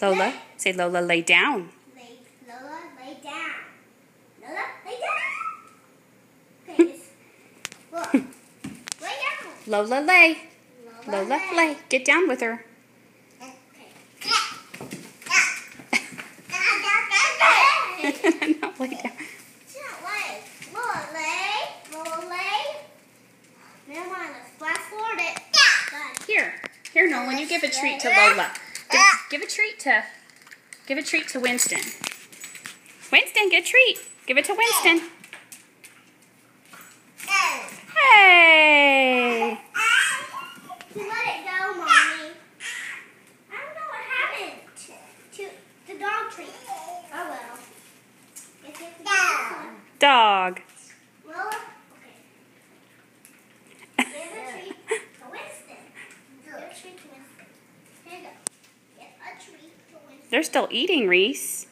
Lola, say Lola, lay down. Lola, lay down. Lola, lay down. Okay, look. Lay down. Lola, lay. Lola, lay. Get down with her. No, lay down. Lola, lay. Lola, lay. Never mind, let's flash forward it. Here, Nolan, you give a treat to Lola. Give a treat to Winston. Winston, get a treat. Give it to Winston. Hey! You let it go, Mommy. I don't know what happened to the dog treat. Oh well. Guess you have to do this one. Dog. Lola, okay. Give a treat to Winston. Give a treat to Winston. Here you go. Get a treat to Winston. They're still eating, Reese.